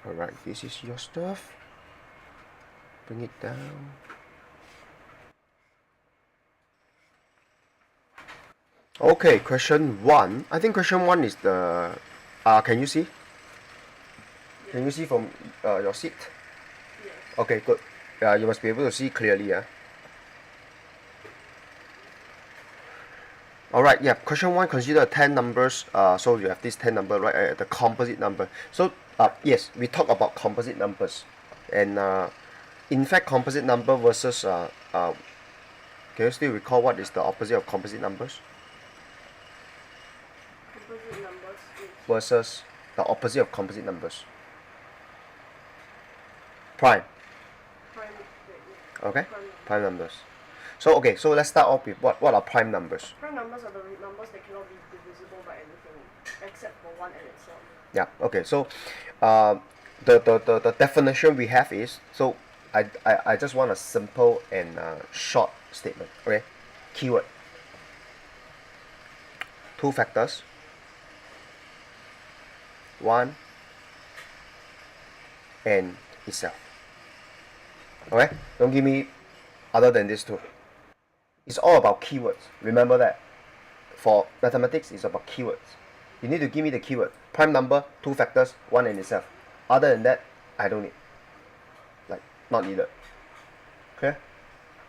Alright, this is your stuff. Bring it down. Okay, question 1. I think question 1 is the... can you see? Can you see from your seat? Yes. Okay, good. You must be able to see clearly. Yeah. Alright, yeah. Question 1, consider 10 numbers. So you have this 10 number, right? The composite number. So, yes, we talk about composite numbers. And in fact, composite number versus... can you still recall what is the opposite of composite numbers? Composite numbers is Versus the opposite of composite numbers. Prime. prime. Okay? Prime numbers. Prime numbers. So, okay, so let's start off with what are prime numbers? Prime numbers are the numbers that cannot be divisible by anything except for one and itself. Yeah, okay, so the definition we have is, so I just want a simple and short statement, okay? Keyword. Two factors. One and itself. Okay? Don't give me other than these two. It's all about keywords. Remember that. For mathematics, it's about keywords. You need to give me the keyword. Prime number, two factors, one and itself. Other than that, I don't need. Like, not needed. Okay?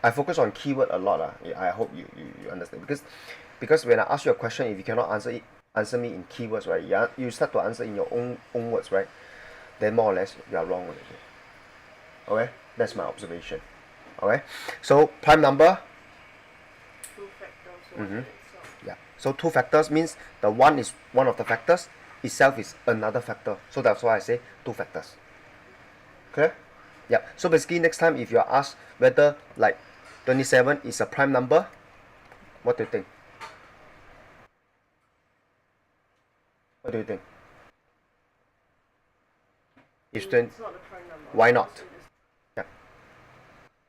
I focus on keyword a lot. I hope you understand. Because when I ask you a question, if you cannot answer me in keywords, right? You start to answer in your own words, right? Then more or less you are wrong already. Okay? That's my observation. Okay? So prime number. Two factors, one and itself. Yeah. So two factors means the one is one of the factors, itself is another factor. So that's why I say two factors. Clear? Yeah. So basically next time if you are asked whether like 27 is a prime number, what do you think? What do you think? Is 20? It's not a prime number. Why not? Yeah.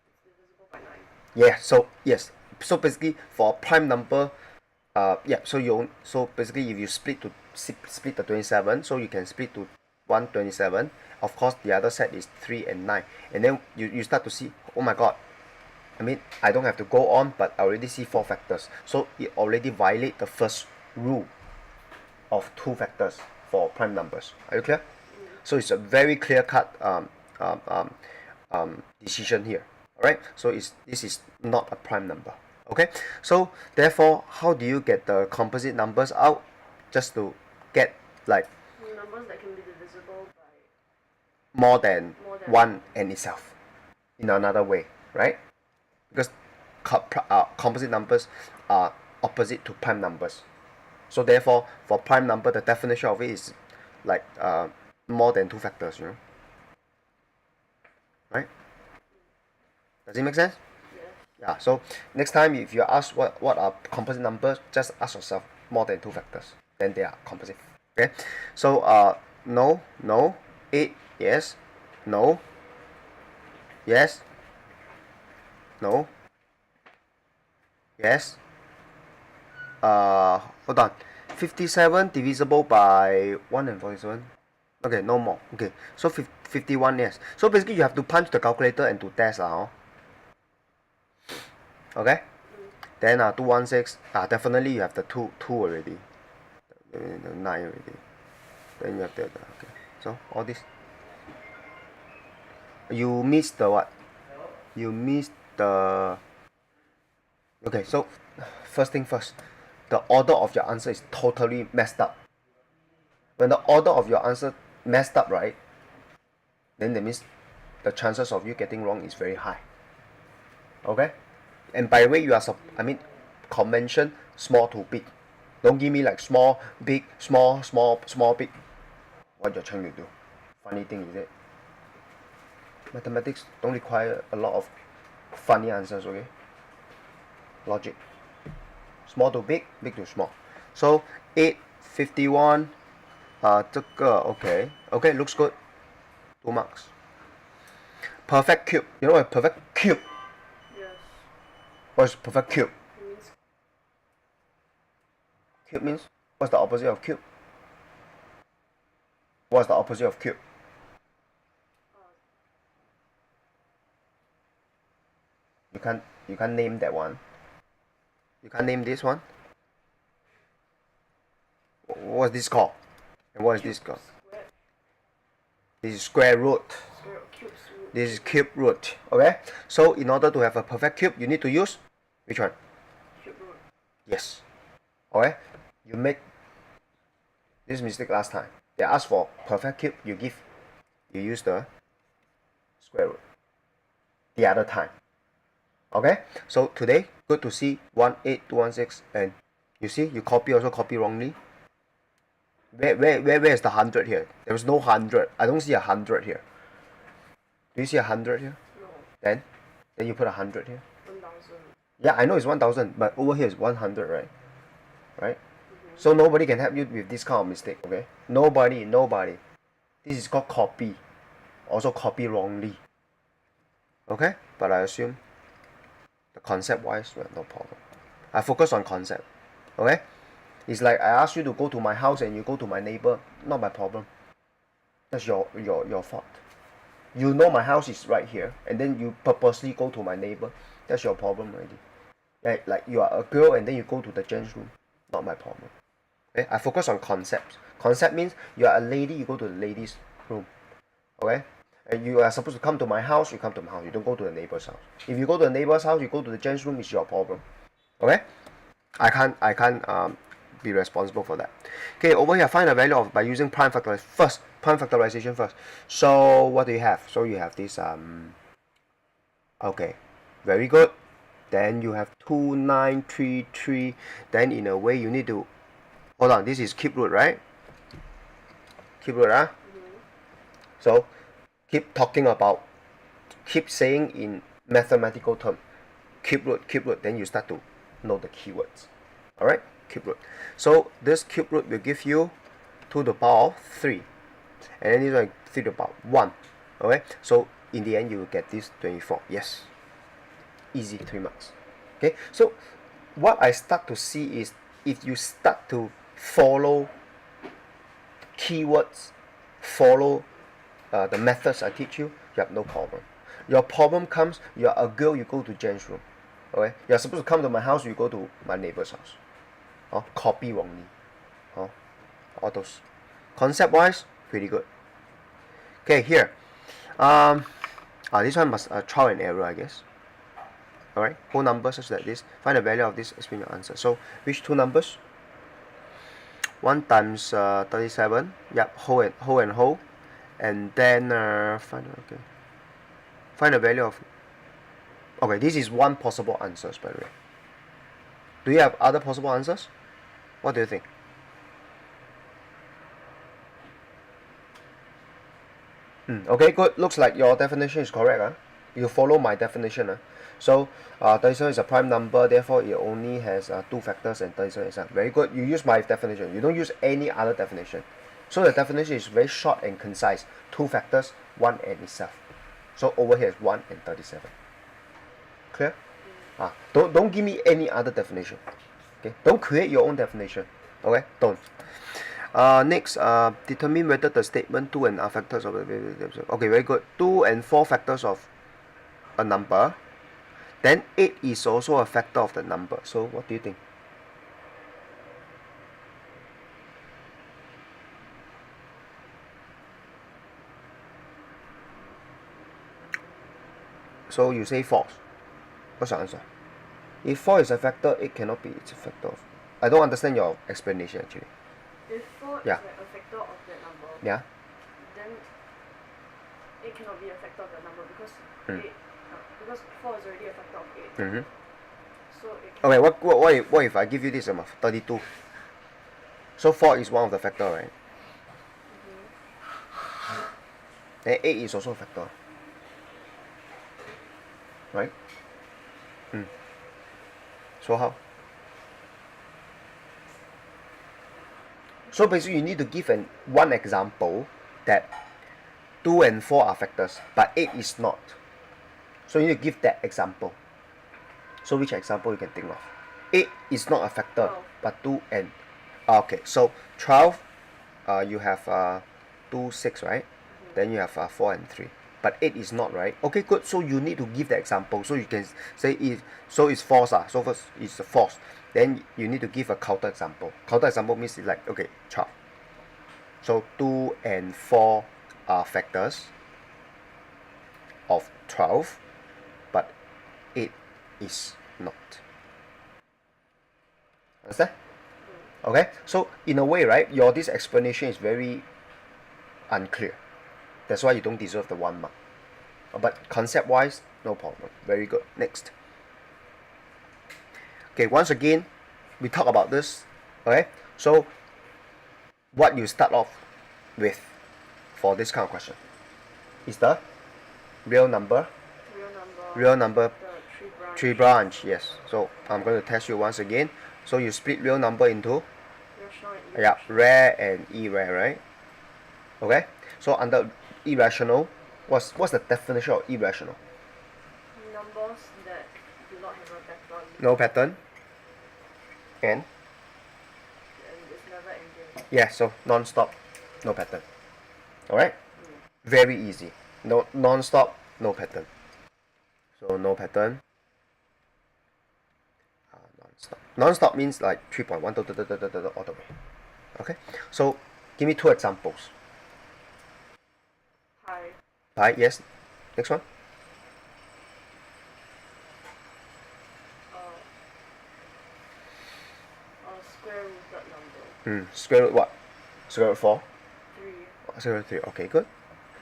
It's divisible by 9. Yeah. So yes. So basically for a prime number, yeah. So basically if you split the 27, so you can split to 127. Of course, the other set is 3 and 9, and then you start to see, oh my god. I mean, I don't have to go on, but I already see 4 factors. So it already violates the first rule of 2 factors for prime numbers. Are you clear? So it's a very clear-cut decision here. Alright? So this is not a prime number. Okay? So therefore, how do you get the composite numbers out? Just to get like Numbers that can be divisible by more than 1 and itself in another way, right? Because composite numbers are opposite to prime numbers. So therefore, for prime number, the definition of it is like more than 2 factors, right? Does it make sense? yes. Yeah. So next time, if you ask what are composite numbers, just ask yourself more than 2 factors. Then they are composite. Okay. So no, 8, yes, no, yes, no, yes. Hold on. 57 divisible by 1 and 47. Okay, no more. Okay, so 51, yes. So basically you have to punch the calculator and to test Okay? Then 216, definitely you have the 2 already. 9 already. Then you have the okay. So all this. You missed the what? You missed the... Okay, so first thing first. The order of your answer is totally messed up. When the order of your answer messed up, right? Then that means the chances of you getting wrong is very high. Okay? And by the way, you are convention small to big. Don't give me like small, big, small, small, big. What you're trying to do? Funny thing is it? Mathematics don't require a lot of funny answers, okay? Logic. Small to big, big to small. So 8, 51, 这个 okay. Okay, looks good. 2 marks. Perfect cube. You know what perfect cube? Yes. What is perfect cube? It means Cube means what's the opposite of cube? What's the opposite of cube? can't name that one. You can't name this one. What's this called? And what is this called? Square. This is square root. Cube's root. This is cube root. Okay? So in order to have a perfect cube, you need to use which one? Cube root. Yes. Okay? You make this mistake last time. They ask for perfect cube, you use the square root. The other time. Okay? So today, good to see 18216, and you see you copy wrongly. Where is the 100 here? There is no 100. I don't see a 100 here. Do you see a 100 here? No. Then you put 100 here. 1000. Yeah, I know it's 1000, but over here is 100, right? Right? Mm-hmm. So nobody can help you with this kind of mistake, okay? Nobody. This is called copy. Also copy wrongly. Okay? But I assume the concept wise, well, no problem. I focus on concept. Okay? It's like I ask you to go to my house and you go to my neighbor. Not my problem. That's your fault. You know my house is right here, and then you purposely go to my neighbor. That's your problem already. Like you are a girl and then you go to the gents room. Not my problem. Okay? I focus on concepts. Concept means you are a lady, you go to the ladies' room. Okay? And you are supposed to come to my house, you come to my house. You don't go to the neighbor's house. If you go to the neighbor's house, you go to the gents' room, it's your problem. Okay? I can't be responsible for that. Okay, over here, find the value of by using prime factorization first. So what do you have? So you have this okay, very good. Then you have 2933. Then in a way you need to hold on. This is cube root, right? Cube root, huh? Mm-hmm. So keep saying in mathematical term, cube root. Then you start to know the keywords. All right, cube root. So this cube root will give you 2 to the power of 3, and then this one 3 to the power 1. Okay, so in the end you will get this 24. Yes, easy, 3 marks. Okay, so what I start to see is if you start to follow keywords, follow the methods I teach you, you have no problem. Your problem comes, you are a girl, you go to gents room. Okay, you are supposed to come to my house, you go to my neighbor's house. Copy wrongly. All those. Concept wise, pretty good. Okay, here. This one must trial and error, I guess. Alright, whole numbers such that this. Find the value of this, explain your answer. So, which two numbers? 1 times 37. Yep, whole and whole. And then find the value of. Okay, this is one possible answers, by the way. Do you have other possible answers? What do you think? Okay, good. Looks like your definition is correct. You follow my definition. So 37 is a prime number, therefore it only has 2 factors, and 37 is very good. You use my definition. You don't use any other definition. So the definition is very short and concise. 2 factors, 1 and itself. So over here is 1 and 37. Clear? Don't give me any other definition. Okay? Don't create your own definition. Okay? Don't. Next, determine whether the statement 2 and are factors of the. Okay, very good. 2 and 4 factors of a number. Then 8 is also a factor of the number. So what do you think? So you say false. What's your answer? If 4 is a factor, 8 cannot be. It's a factor of. I don't understand your explanation actually. If 4 is Yeah. like a factor of that number, Yeah. then it cannot be a factor of that number because because 4 is already a factor of 8. Mm-hmm. So it Okay. What if I give you this amount? 32. So 4 is one of the factor, right? Then 8 is also a factor. Right? So how? So basically you need to give one example that 2 and 4 are factors, but 8 is not. So you need to give that example. So which example you can think of? 8 is not a factor, 12. but 2 and. Okay, so 12, you have 2, 6, right? Then you have 4 and 3. but 8 is not, right? Okay, good. So you need to give the example. So you can say it's false. So first it's false. Then you need to give a counter example. Counter example means it's like, okay, 12. So 2 and 4 are factors of 12, but 8 is not. Understand? Okay, so in a way, right, your this explanation is very unclear. That's why you don't deserve the 1 mark. But concept wise, no problem. Very good. Next. Okay, once again, we talk about this. Okay, so what you start off with for this kind of question is the real number. Real number. The Tree branch. Yes. So I'm going to test you once again. So you split real number into rare and irrare, right? Okay. So under irrational, what's the definition of irrational? Numbers that do not have a pattern. No pattern. And it's never ending. yeah, so non-stop, no pattern. Alright? Very easy. No non-stop, no pattern. So no pattern. Non-stop. Non-stop means like 3.1 all the way. Okay? So give me 2 examples. Pi, yes. Next one. Square rooted number. Square root what? Square root 4? 3. Square root 3. Okay, good.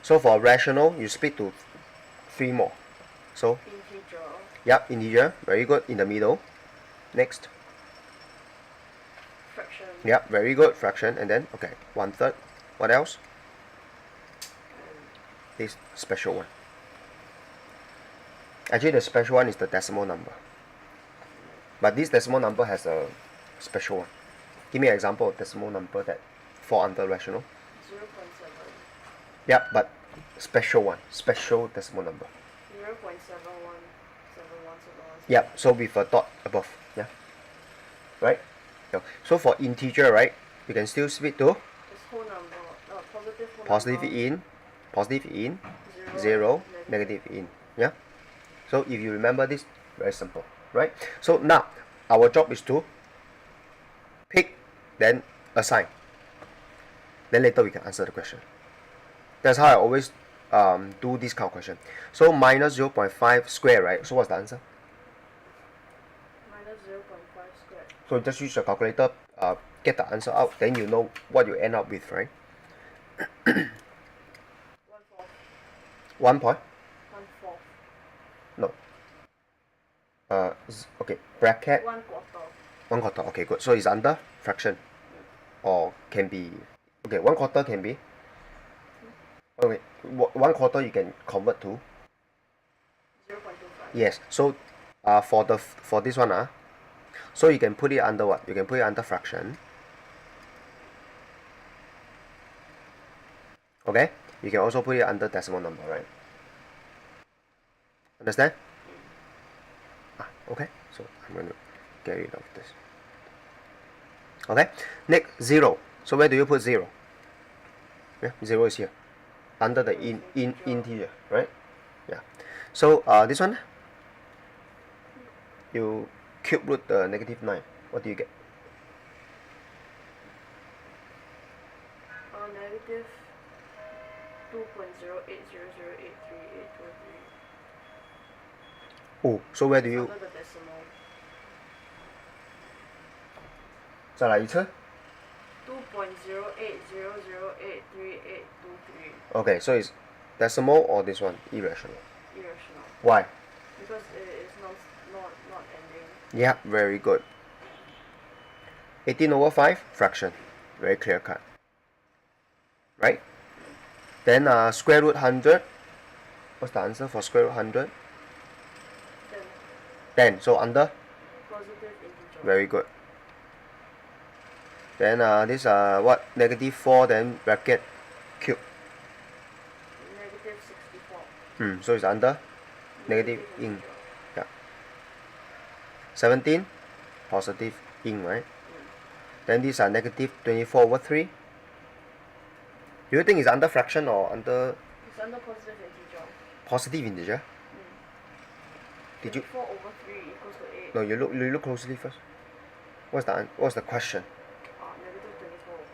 So for rational, you split to 3 more. So, Integer. yep, integer. Very good. In the middle. Next. Fraction. Yep, very good. Fraction. And then, okay, 1/3. What else? This special one. Actually, the special one is the decimal number. But this decimal number has a special one. Give me an example of decimal number that fall under rational. 0.7. Yep, but special one. Special decimal number. 0.717171. Yep, so with a dot above. Yeah. Right? So for integer, right, you can still split to This whole number. Positive whole positive in, 0, negative in. Yeah. So if you remember this, very simple, right? So now our job is to pick, then assign. Then later we can answer the question. That's how I always do this kind of question. So minus 0.5 square, right? So what's the answer? Minus 0.5 squared. So just use your calculator, get the answer out, then you know what you end up with, right? 1 point? 1/4. No. Okay, bracket 1/4. 1/4. Okay, good. So it's under fraction, or can be. Okay, 1/4 can be. Okay, 1/4 you can convert to. 0.25. Yes. So, for this one, so you can put it under what? You can put it under fraction. Okay. You can also put it under decimal number, right? Understand? Okay. So I'm going to get rid of this. Okay. Next, 0. So where do you put 0? Yeah, 0 is here, under the integer, right? Yeah. So this one, you cube root the negative 9. What do you get? Negative 2.0800838823. Oh, so where do you? Under the decimal. 再来一次。 2.0800838823. Okay, so it's decimal or this one irrational? Irrational. Why? Because it is not ending. Yeah, very good. 18/5 fraction, very clear cut. Right? Then square root 100. What's the answer for square root 100? 10. So under? Positive integer. Very good. Then this what? Negative 4, then bracket cube. Negative 64. So it's under negative in. Yeah. 17, positive in, right? Then these are negative 24/3. Do you think it's under fraction or under? It's under positive integer. Positive integer? Did you? 4 over 3 equals to 8. No, you look closely first. What's the question? Negative 24 over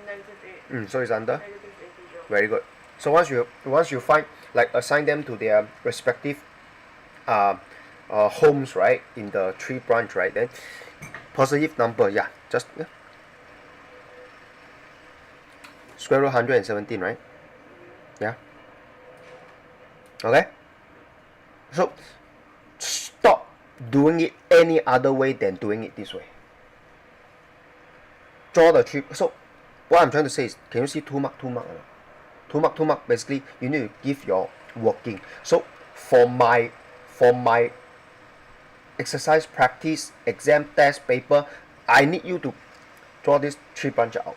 3. Negative 8. So it's under? Negative integer. Very good. So once you find, like, assign them to their respective homes, right, in the tree branch, right, then positive number, square root 117, right? Yeah. Okay. So stop doing it any other way than doing it this way. Draw the tree. So what I'm trying to say is, can you see 2 mark, 2 mark? 2 mark, basically you need to give your working. So for my exercise practice exam test paper, I need you to draw this tree branch out,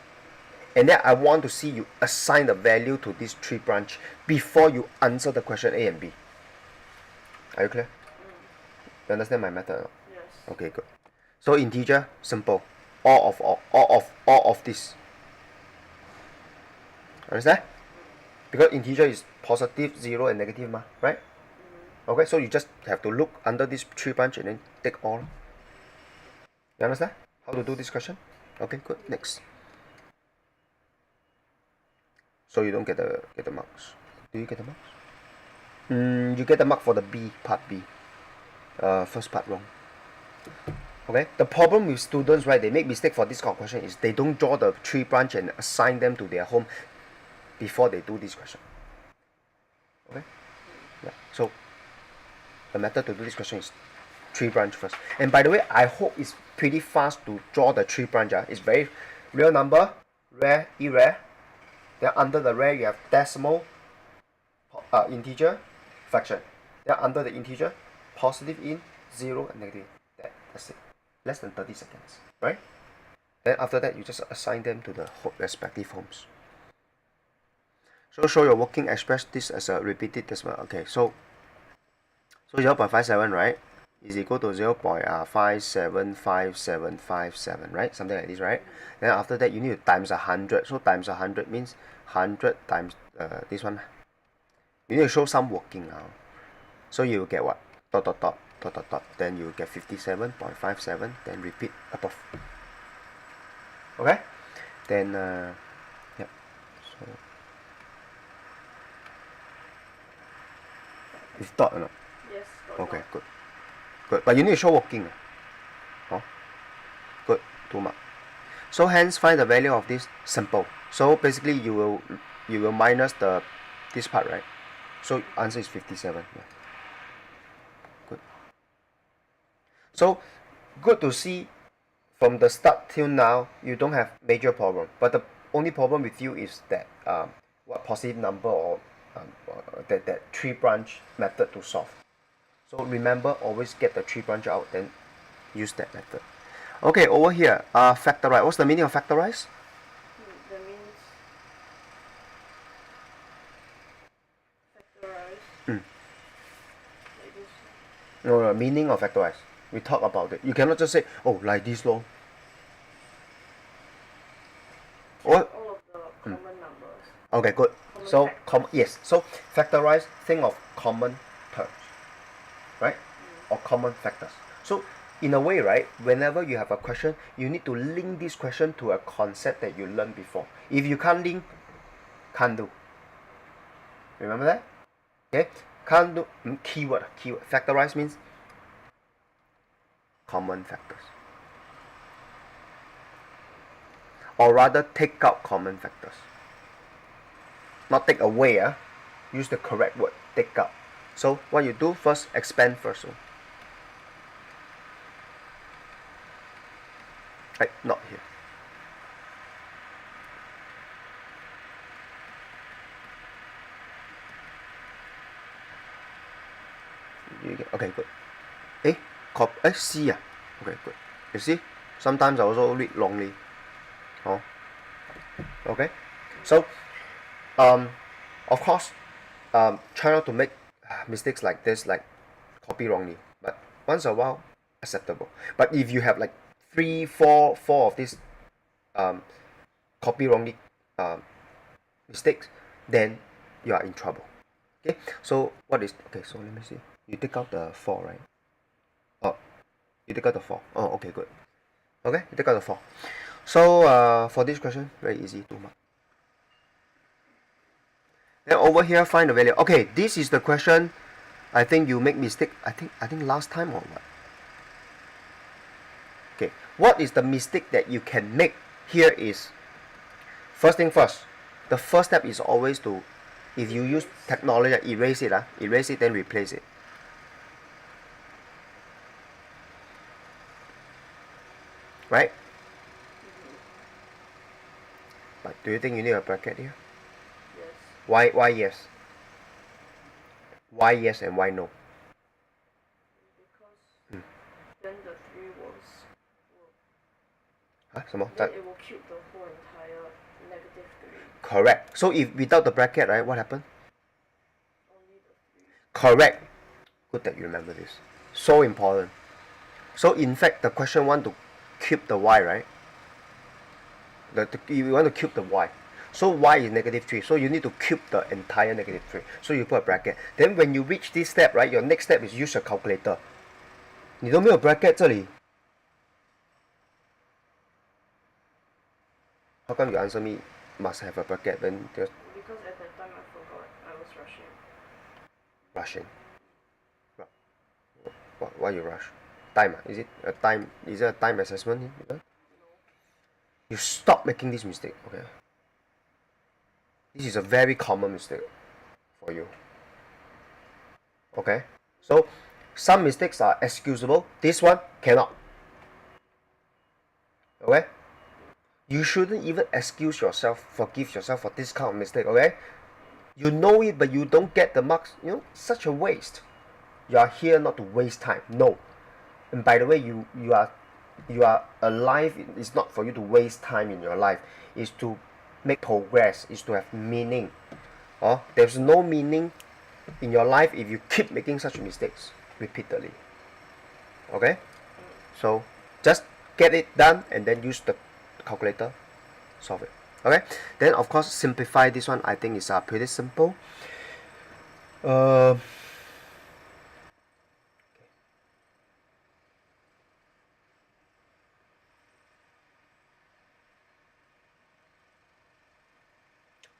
and then I want to see you assign the value to this tree branch before you answer the question A and B. Are you clear? You understand my method? Yes. Okay, good. So integer, simple. All of this. Understand? Because integer is positive, 0 and negative, right? Okay, so you just have to look under this tree branch and then take all. You understand how to do this question? Okay, good. Next. So you don't get the marks. Do you get the marks? You get the mark for the B, part B. First part wrong. Okay, the problem with students, right, they make mistake for this kind of question is they don't draw the tree branch and assign them to their home before they do this question. Okay, yeah. So the method to do this question is tree branch first. And by the way, I hope it's pretty fast to draw the tree branch. It's very real number, rare, irrare. Then under the rare you have decimal, integer, fraction. Then under the integer, positive in, 0 and negative. That's it. Less than 30 seconds, right? Then after that, you just assign them to the respective homes. So show your working, express this as a repeated decimal. Okay, so 0.57, right, is equal to 0.575757, right? Something like this, right? Then after that, you need to times 100. So times 100 means 100 times this one. You need to show some working now. So you will get what? Dot, dot, dot, dot, dot, dot. Then you will get 57.57. Then repeat above. Okay? Then, yeah. So, you've thought or not? Yes. Okay, good. Good. But you need to show working. Oh, good. 2 mark. So hence find the value of this. Simple. So basically you will minus this part, right? So answer is 57. Yeah. Good. So good to see from the start till now you don't have major problem. But the only problem with you is that what positive number or that tree branch method to solve. So remember, always get the tree branch out, then use that method. Okay, over here, factorize. What's the meaning of factorize? That means factorize. Like this. No, meaning of factorize. We talk about it. You cannot just say, oh, like this, lor. What? All of the common numbers. Okay, good. Common Yes. So factorize. Think of common terms, right? Or common factors. So in a way, right, whenever you have a question, you need to link this question to a concept that you learned before. If you can't link, can't do. Remember that? Okay? Can't do. Keyword. Factorize means common factors. Or rather, take out common factors. Not take away. Use the correct word. Take out. So what you do first, expand first. Right, not here. Okay, good. C. Okay, good. You see, sometimes I also read wrongly. Okay. So, of course, try not to make mistakes like this, like copy wrongly. But once a while, acceptable. But if you have like 3, 4 of these copy wrongly, mistakes, then you are in trouble. Okay, so what is, okay, so let me see. You take out the 4, right? Oh, you take out the 4. Oh, okay, good. Okay, you take out the 4. So for this question, very easy, 2 marks. Then over here, find the value. Okay, this is the question. I think you make mistake. I think last time or what? Okay, what is the mistake that you can make? Here is, first thing first. The first step is always to, if you use technology, erase it, then replace it. Right? But do you think you need a bracket here? Yes. Why yes? Why yes and why no? Because then the 3 was. Huh? Some more? Then it will cube the whole entire negative 3. Correct. So if without the bracket, right, what happened? Only the 3. Correct. Good that you remember this. So important. So in fact, the question want to cube the y, right? You want to cube the y. So y is negative 3. So you need to cube the entire negative 3. So you put a bracket. Then when you reach this step, right, your next step is use your calculator. 你都没有 bracket 这里。How come you answer me must have a bracket then just Because at that time I forgot. I was rushing. rushing? Why you rush? Time? Is it a time? Is it a time assessment? You stop making this mistake, okay? This is a very common mistake for you. Okay? So some mistakes are excusable. This one cannot. Okay? You shouldn't even excuse yourself, forgive yourself for this kind of mistake, okay? You know it, but you don't get the marks. You know, such a waste. You are here not to waste time. No. And by the way, you are alive. It's not for you to waste time in your life. It's to make progress. It's to have meaning. There's no meaning in your life if you keep making such mistakes repeatedly. Okay? So just get it done and then use the calculator, solve it. Okay? Then of course simplify this one. I think it's pretty simple.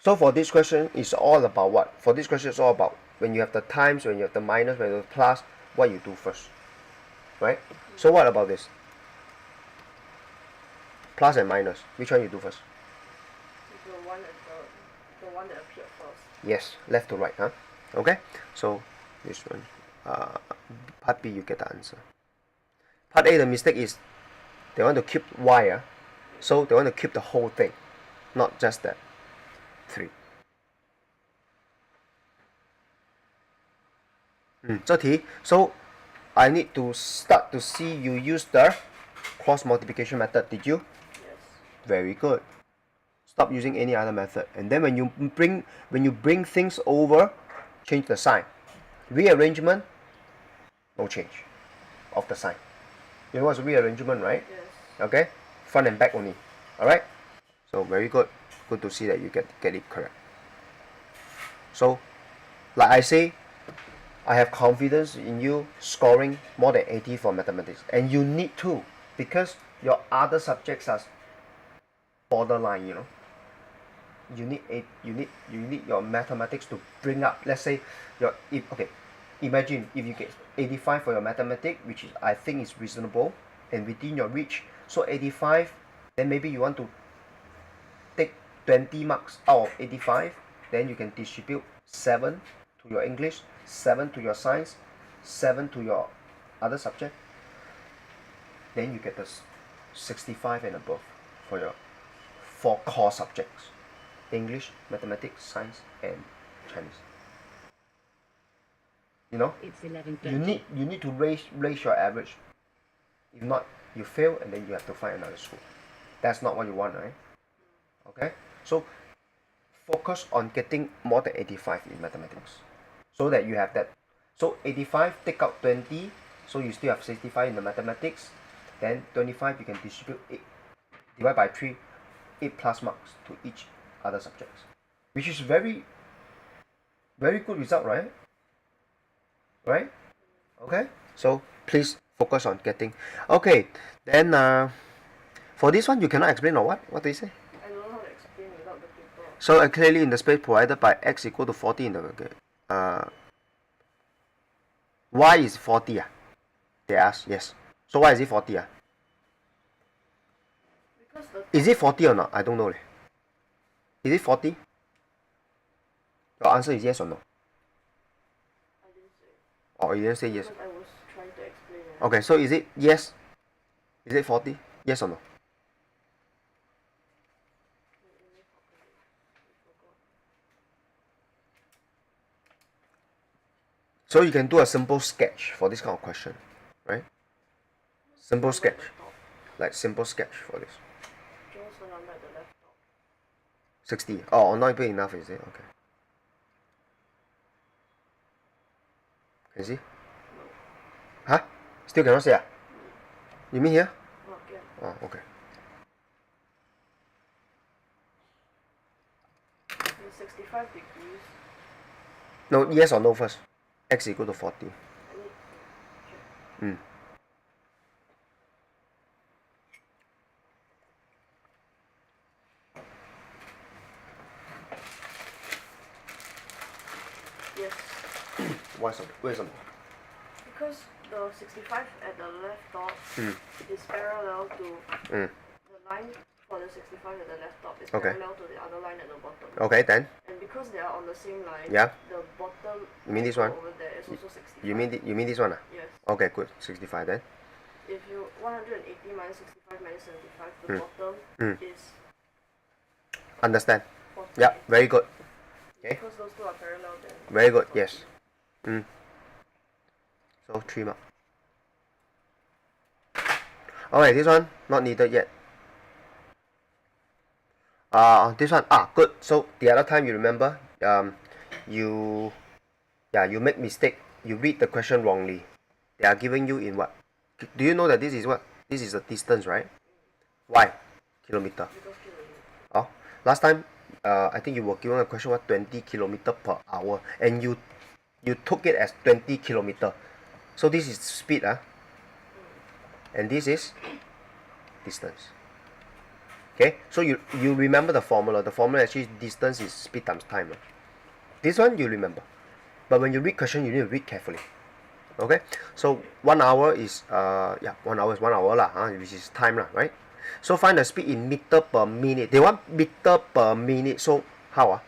So for this question, it's all about what? For this question, it's all about when you have the times, when you have the minus, when you have the plus, what you do first. Right? So what about this? Plus and minus. Which one you do first? The one that appeared first. Yes, left to right, huh? Okay? So this one. Part B, you get the answer. Part A, the mistake is they want to keep y, so they want to keep the whole thing, not just that 3. 这题 so I need to start to see you use the cross multiplication method. Did you? Yes. Very good. Stop using any other method. And then when you bring things over, change the sign. Rearrangement, no change of the sign. You know what's rearrangement, right? Yes. Okay? Front and back only. Alright? So very good. Good to see that you get it correct. So, like I say, I have confidence in you scoring more than 80 for mathematics. And you need to, because your other subjects are borderline, you know. You need your mathematics to bring up. Let's say imagine if you get 85 for your mathematics, which is I think is reasonable and within your reach. So 85, then maybe you want to take 20 marks out of 85, then you can distribute 7 to your English, 7 to your science, 7 to your other subject. Then you get the 65 and above for your 4 core subjects: English, mathematics, science, and Chinese. You know, It's 11:30. you need to raise your average. If not, you fail and then you have to find another school. That's not what you want, right? Okay, so focus on getting more than 85 in mathematics, so that you have that. So 85, take out 20, so you still have 65 in the mathematics. Then 25 you can distribute 8, divide by 3, 8 plus marks to each other subjects, which is very, very good result, right? Right? Okay. So please focus on getting. Okay. Then for this one you cannot explain or what? What do you say? I don't know how to explain without the paper. So clearly in the space provided by x equal to 40 in the y is 40 ah? They ask, yes. So why is it 40 ah? Because the Is it 40 or not? I don't know leh. Is it 40? Your answer is yes or no? I didn't say. Or you didn't say yes? Because I was trying to explain it. Okay, so is it yes? Is it 40? Yes or no? Let me calculate. I forgot. So you can do a simple sketch for this kind of question, right? Simple Number sketch, at the top. like simple sketch for this. Just the number at the left top. 60. Oh, not even enough, is it? Okay. Can you see? No. Huh? Still cannot see ah? You mean here? Not yet. Oh, okay. In 65 degrees. No, yes or no first? X equal to 40. I need to check. Mm. Yes. Why so? Where's the Because the 65 at the left top is parallel to Mm. the line for the 65 at the left top is Okay. parallel to the other line at the bottom. Okay, then. And because they are on the same line, Yeah. the bottom You mean this angle one? over there is also 65. You mean this one ah? Yes. Okay, good. 65 then. If you 180 minus 65 minus 75, the bottom is Understand? 40. Yeah, very good. Okay. Because those two are parallel then. Very good, 40. yes. So 3 mark. Alright, this one not needed yet. This one good. So the other time you remember, you make mistake. You read the question wrongly. They are giving you in what? Do you know that this is what? This is the distance, right? Why? Kilometer. Because kilometer. Oh, last time, I think you were given a question what 20 kilometer per hour, and you took it as 20 kilometer. So this is speed, and this is distance. Okay, so you remember the formula. The formula actually distance is speed times time. This one you remember, but when you read question, you need to read carefully. Okay, so 1 hour is 1 hour is 1 hour lah, which is time lah, right? So find the speed in meter per minute. They want meter per minute. So how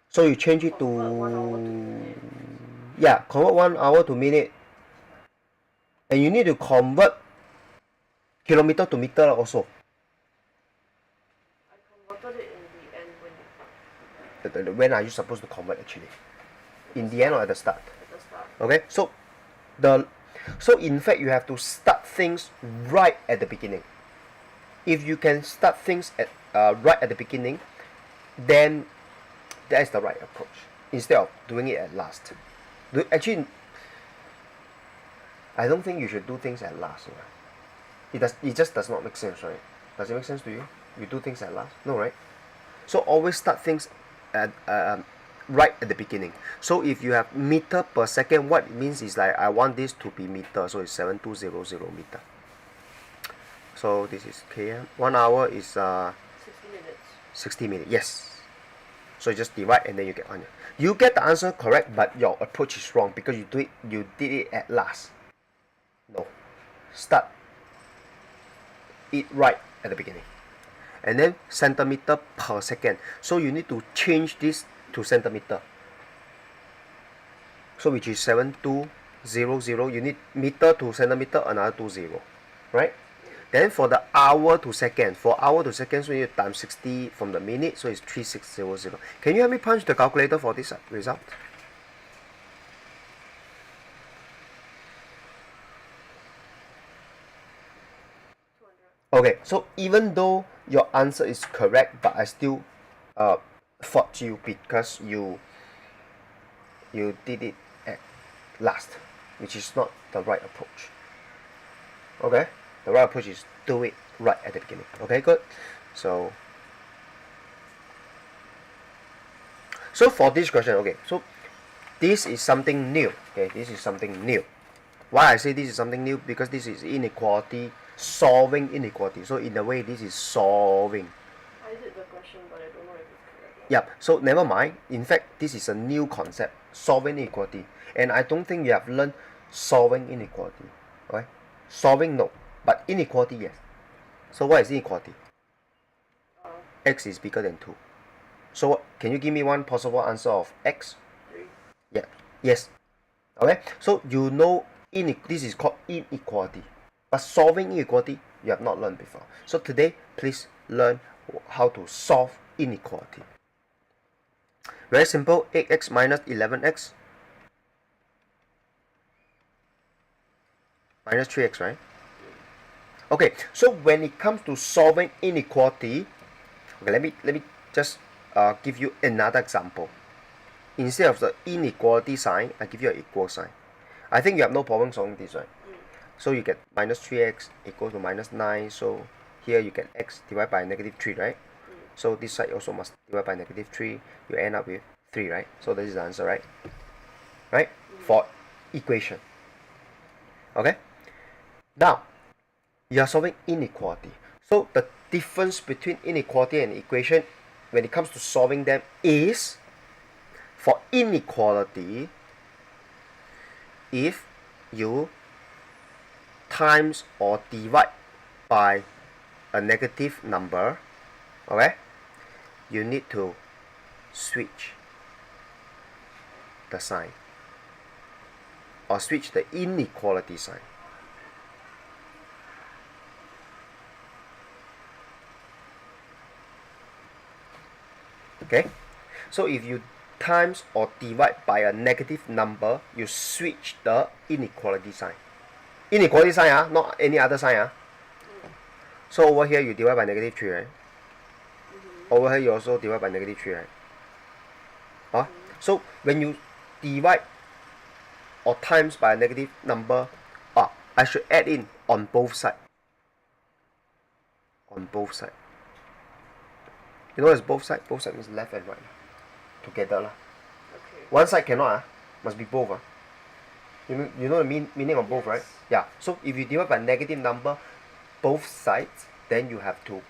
So you change it to Convert 1 hour to minute. convert 1 hour to minute, and you need to convert kilometer to meter also. I converted it in the end When are you supposed to convert actually? In the end or at the start? at the start. Okay, so in fact you have to start things right at the beginning. If you can start things at right at the beginning, then that is the right approach instead of doing it at last. Actually, I don't think you should do things at last. It just does not make sense, right? Does it make sense to you? You do things at last? No, right? So always start things at right at the beginning. So if you have meter per second, what it means is like I want this to be meter, so it's 7200 meter. So this is km. 1 hour is 60 minutes. 60 minutes. Yes. So you just divide and then you get on. You get the answer correct, but your approach is wrong because you did it at last. No. Start it right at the beginning. And then centimeter per second. So you need to change this to centimeter. So which is 7200. You need meter to centimeter, another 20. Right? Then for the hour to second, so you need to times 60 from the minute, so it's 3600. Can you help me punch the calculator for this result? Okay, so even though your answer is correct, but I still fault you because you did it at last, which is not the right approach. Okay, the right approach is do it right at the beginning. Okay, good. So for this question, okay, so this is something new. Okay, this is something new. Why I say this is something new? Because this is inequality, solving inequality. So in a way, this is solving. I did the question, but I don't know if it's correct. Yep. So never mind. In fact, this is a new concept, solving inequality, and I don't think you have learned solving inequality. Okay, solving no, but inequality yes. So what is inequality? X is bigger than 2. So can you give me one possible answer of x? 3. Yeah. Yes. Okay. So you know this is called inequality. But solving inequality you have not learned before. So today please learn how to solve inequality. Very simple. 8x minus 11x minus 3x, right? Okay. So when it comes to solving inequality, okay, let me just give you another example. Instead of the inequality sign, I give you an equal sign. I think you have no problem solving this, right? So you get minus 3x equals to minus 9. So here you get x divided by negative 3, right? So this side also must divide by negative 3. You end up with 3, right? So this is the answer, right? Right? For equation. Okay? Now, you are solving inequality. So the difference between inequality and equation when it comes to solving them is, for inequality, if you times or divide by a negative number, okay, you need to switch the sign or switch the inequality sign. Okay, so if you times or divide by a negative number, you switch the inequality sign. Inequality sign, not any other sign. So over here you divide by negative 3, right? Over here you also divide by negative 3, right? So when you divide or times by a negative number, I should add in on both sides. On both sides. You know what is both sides? Both sides means left and right. Together. Okay. One side cannot, must be both. You know the meaning of both, right? Yeah. So if you divide by negative number, both sides, then you have to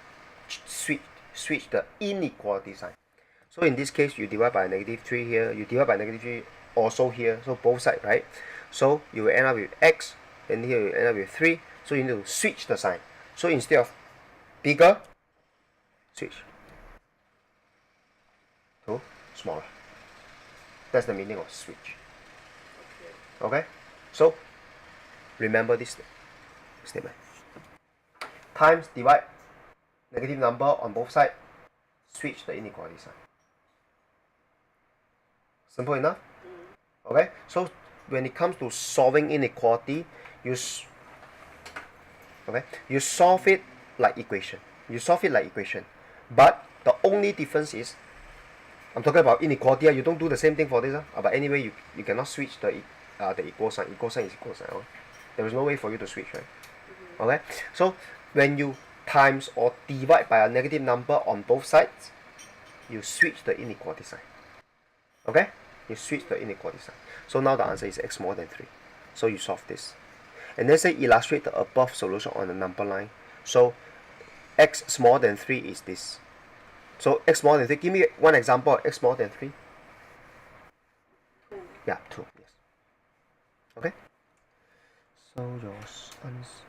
switch the inequality sign. So in this case, you divide by negative 3 here, you divide by negative 3 also here, so both sides, right? So you will end up with x, and here you end up with 3, so you need to switch the sign. So instead of bigger, switch to smaller. That's the meaning of switch. Okay? So remember this statement. Times, divide, negative number on both sides, switch the inequality sign. Simple enough? Okay? So when it comes to solving inequality, you solve it like equation. But the only difference is, I'm talking about inequality. You don't do the same thing for this. But anyway, you cannot switch the equal sign. Equal sign is equal sign. Okay? There is no way for you to switch, right? Okay? So when you times or divide by a negative number on both sides, you switch the inequality sign. Okay? You switch the inequality sign. So now the answer is x more than 3. So you solve this. And then say illustrate the above solution on the number line. So x smaller than 3 is this. So x more than 3. Give me one example of x more than 3. 2. Yeah, 2. Yes. Okay? So your answer.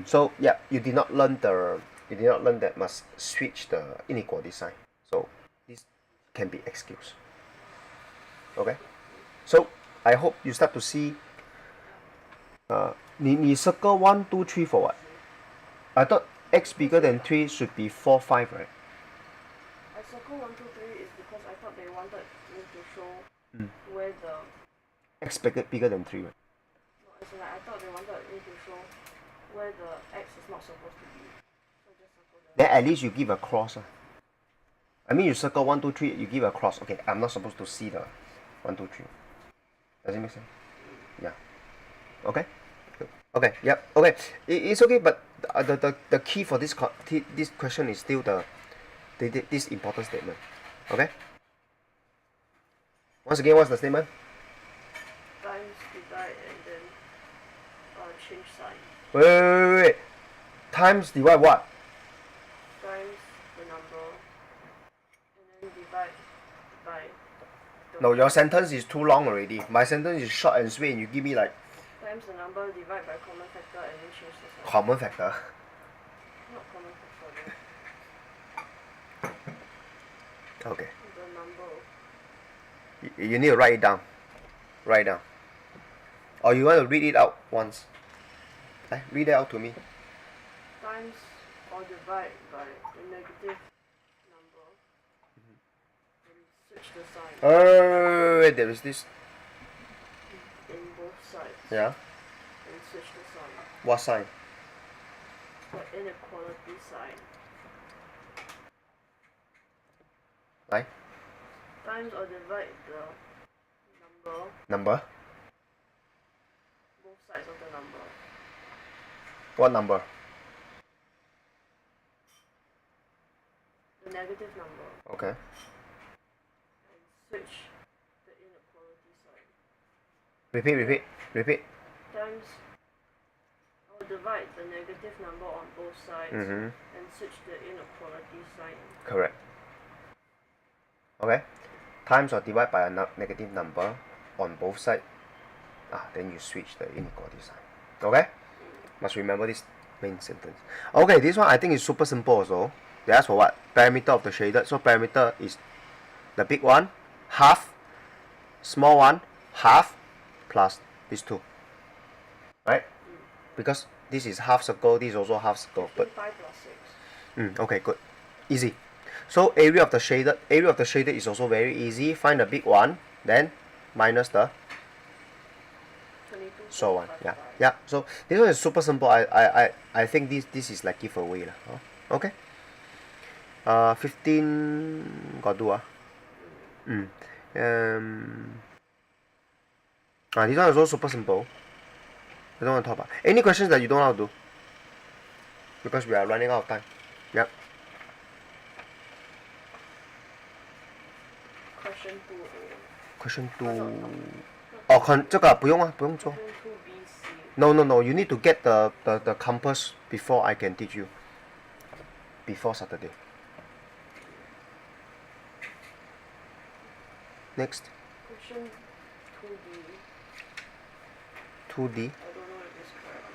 So yeah, you did not learn that must switch the inequality sign. So this can be excused. Okay? So I hope you start to see. 你 circle 1, 2, 3 for what? I thought x bigger than 3 should be 4, 5, right? I circle 1, 2, 3 is because I thought they wanted me to show where the X bigger than 3, right? no, as in like I thought they wanted me to show where the x is not supposed to be. So just circle the. Then at least you give a cross. I mean, you circle 1, 2, 3, you give a cross. Okay, I'm not supposed to see the 1, 2, 3. Does it make sense? Yeah. Okay. Okay. Yep. Okay. It's okay, but the key for this this question is still this important statement. Okay. Once again, what's the statement? Times, divide, and then change sign. Wait. Times divide what? Times the number, and then divide by the No, your sentence is too long already. My sentence is short and sweet, and you give me like times the number, divide by common factor, and then change the sign. common factor. Not common factor, Okay. the number. You need to write it down. Write it down. Or you want to read it out once. Read it out to me. Times or divide by the negative number. And switch the sign Wait, there is this. in both sides. Yeah. And switch the sign. What sign? The inequality sign. Right? Times or divide the number, Number? both sides of the number. What number? The negative number. Okay. And switch the inequality sign. Repeat. Times or divide the negative number on both sides and switch the inequality sign. Correct. Okay. Times or divide by a negative number on both sides. Then you switch the inequality sign. Okay? Must remember this main sentence. Okay, this one I think is super simple also. They ask for what? Parameter of the shaded. So parameter is the big one, half, small one, half, plus these two. Right? Because this is half circle, this is also half circle. But 5 plus 6. okay, good. Easy. So area of the shaded is also very easy. Find the big one, then minus the 22. so on. Yeah. So this one is super simple. I think this is like giveaway lah. Okay. 15 got do this one is also super simple. I don't want to talk about any questions that you don't know how to do because we are running out of time. Yeah. Question 2A. Question 2。这个不用啊，不用做。 Question 2BC. No. You need to get the compass before I can teach you. Before Saturday. Next. Question 2D. 2D. I don't know if it's correct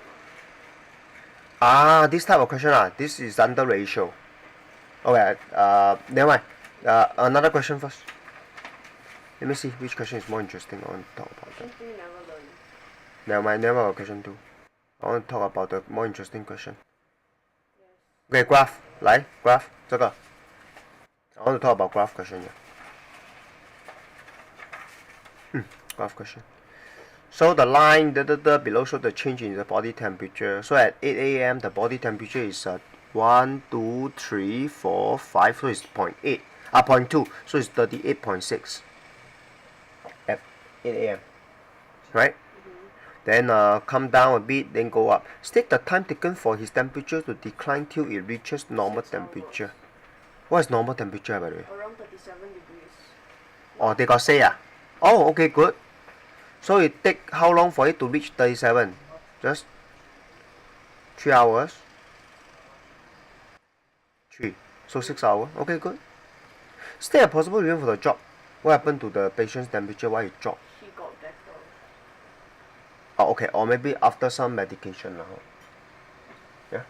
or not. This type of question this is under ratio. Okay, never mind. Another question first. Let me see which question is more interesting. I want to talk about that. Question 3 never learned. Never mind, never about question 2. I want to talk about the more interesting question. Yes. Okay, graph. 来 graph 这个 I want to talk about graph question here. Graph question. So the line below show the change in the body temperature. So at 8 a.m. the body temperature is 1, 2, 3, 4, 5. So it's 0.8. 0.2. So it's 38.6 at 8 a.m. Right? Then come down a bit, then go up. State the time taken for his temperature to decline till it reaches normal 6 temperature. hours. What is normal temperature, by the way? Around 37 degrees. Oh, they got say Oh, okay, good. So it take how long for it to reach 37? Just 3 hours. 3. So 6 hours. Okay, good. State a possible reason for the drop. What happened to the patient's temperature? Why it dropped? He got better. Oh, okay. Or maybe after some medication. Yeah.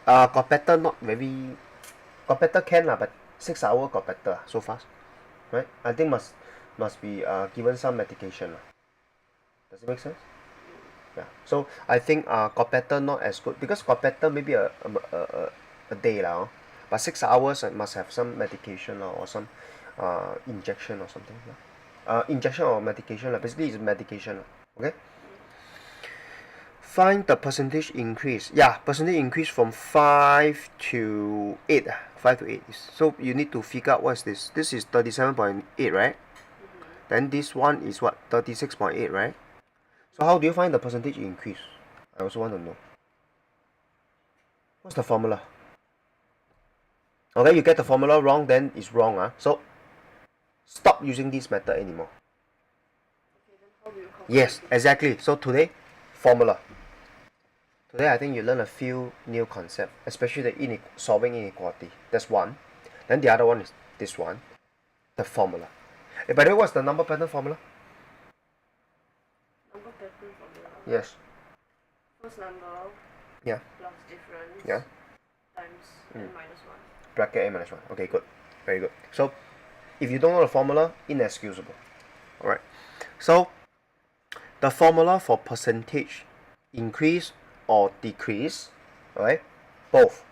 Got better, not very. Got better can but 6 hours got better so fast. Right? I think must be given some medication. Does it make sense? Yeah. So I think got better not as good because got better maybe a day but 6 hours must have some medication or some injection or something. Injection or medication basically it's medication. Okay. Find the percentage increase. Yeah, percentage increase from 5 to 8. 5 to 8. So you need to figure out what is this. This is 37.8, right? Then this one is what? 36.8, right? So how do you find the percentage increase? I also want to know. What's the formula? Okay, you get the formula wrong, then it's wrong. So stop using this method anymore. Okay, then how do you calculate Yes, it? exactly. So today, formula. Today I think you learn a few new concepts, especially the solving inequality. That's one. Then the other one is this one, the formula. By the way, what's the number pattern formula? Number pattern formula. Yes. First number Yeah. plus difference Yeah. times n minus 1. Bracket a minus 1. Okay, good. Very good. So, if you don't know the formula, inexcusable. Alright. So, the formula for percentage increase or decrease, alright, both,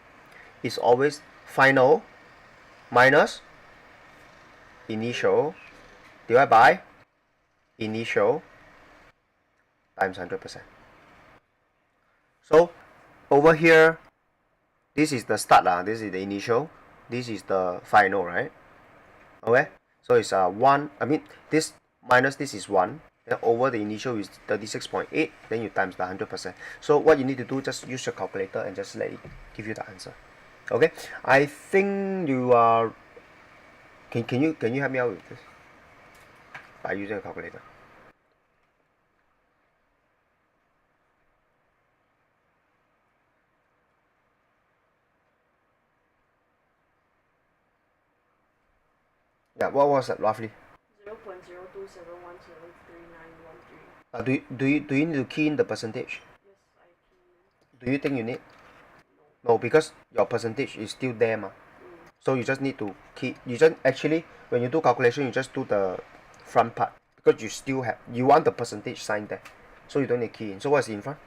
is always final minus initial divided by initial times 100%. So, over here, this is the start, this is the initial, this is the final, right? Okay, so it's 1, I mean, this minus this is 1, then over the initial is 36.8, then you times the 100%. So what you need to do, just use your calculator and just let it give you the answer. Okay, I think you are, can you help me out with this by using a calculator? Yeah, what was that roughly? 0.0271739113. Do you need to key in the percentage? Yes, I key. Do you think you need? No. No, because your percentage is still there, ma. So you just need to key. You just actually, when you do calculation, you just do the front part because you still have, you want the percentage sign there, so you don't need key in. So what's in front?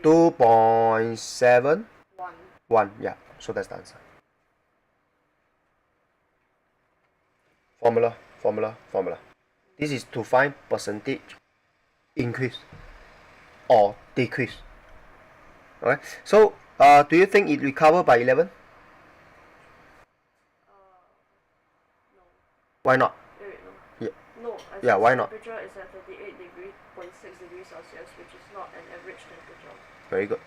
2.7173. 2.71. 1. Yeah. So that's the answer. Formula. This is to find percentage increase or decrease. Alright. So do you think it recover by 11? No. Why not? Wait, no. Yeah. No, Yeah, why not? temperature is at 38.6 degrees Celsius, which is not an average temperature. Very good.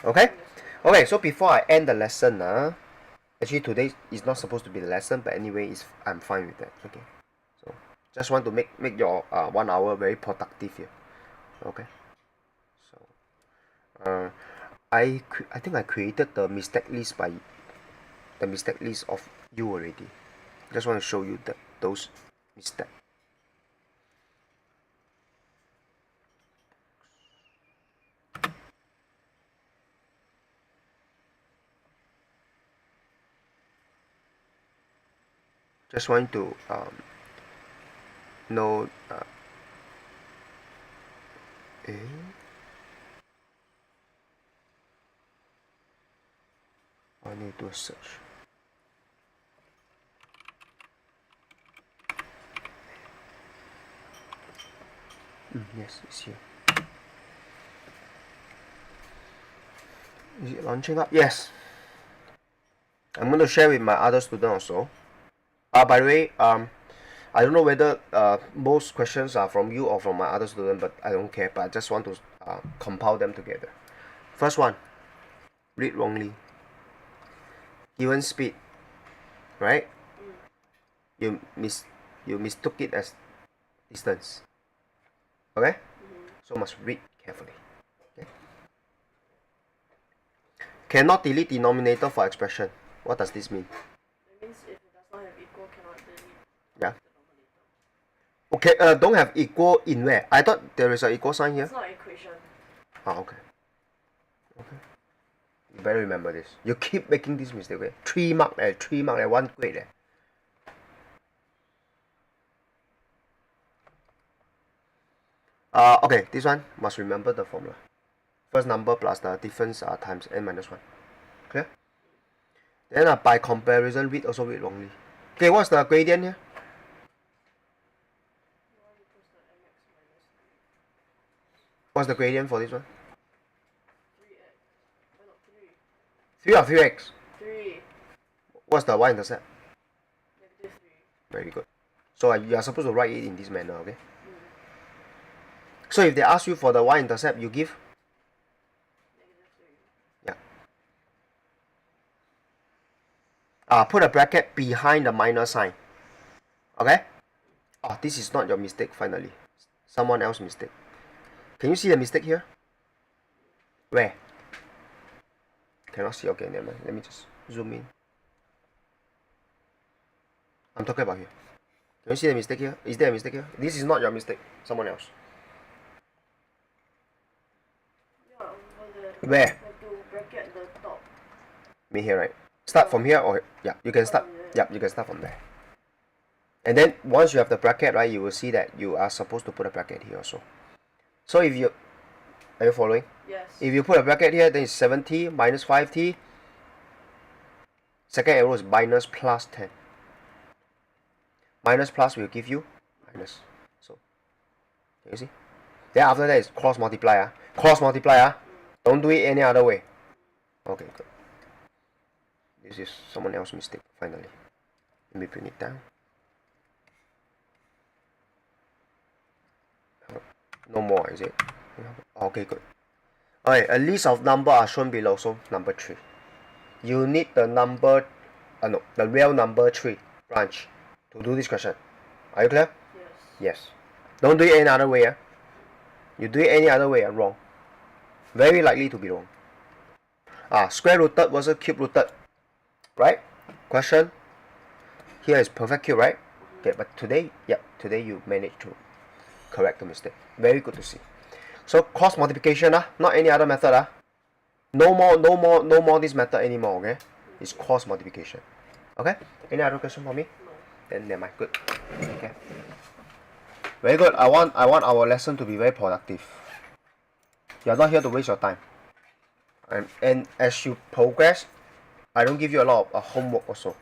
Okay? Okay, so before I end the lesson, actually today is not supposed to be the lesson, but anyway, I'm fine with that. Okay. So just want to make your 1 hour very productive here. Okay. So I think I created the mistake list of you already. Just want to show you those mistakes. Just want to know I need to do a search. Yes, it's here. Is it launching up? Yes. I'm going to share with my other student also. By the way, I don't know whether most questions are from you or from my other student, but I don't care. But I just want to compile them together. First one, read wrongly. Given speed, right? You mistook it as distance. Okay? So must read carefully. Okay? Cannot delete denominator for expression. What does this mean? It means if it does not have equal, cannot delete Yeah. the denominator. Okay, don't have equal in where? I thought there is an equal sign here. It's not an equation. Okay. You better remember this. You keep making this mistake. Okay? 3 mark, 1 grade. Okay, this one must remember the formula. First number plus the difference times n minus 1. Clear? Then by comparison, read wrongly. Okay, what's the gradient here? What's the gradient for this one? 3 or 3x? 3. What's the y-intercept? -3. Very good. So you are supposed to write it in this manner, okay? So if they ask you for the y-intercept, you give Put a bracket behind the minus sign. Okay? Oh, this is not your mistake finally. Someone else's mistake. Can you see the mistake here? Where? Cannot see. Okay, never mind. Let me just zoom in. I'm talking about here. Can you see the mistake here? Is there a mistake here? This is not your mistake. Someone else. Yeah, over the. Where? Have to bracket the top. Me here, right? Start from here or yeah, you can start. Yeah, you can start from there. And then once you have the bracket, right, you will see that you are supposed to put a bracket here also. So if you are you following? Yes. If you put a bracket here, then it's 7t minus 5t. Second arrow is minus plus 10. Minus plus will give you minus. So can you see? Then after that is cross multiply. Cross multiply. Don't do it any other way. Okay, good. This is someone else's mistake finally. Let me bring it down. No more, is it? Okay, good. Alright, a list of numbers are shown below. So number 3. You need the number, no, the real number 3 branch to do this question. Are you clear? Yes. Yes. Don't do it any other way. You do it any other way, wrong. Very likely to be wrong. Square rooted versus cube rooted. Right? Question. Here is perfect cube, right? Okay, but today you managed to correct the mistake. Very good to see. So cross multiplication, not any other method. No more this method anymore, okay? It's cross multiplication. Okay? Any other question for me? No. Then never mind. Good. Okay. Very good. I want our lesson to be very productive. You're not here to waste your time. And as you progress, I don't give you a lot of homework also.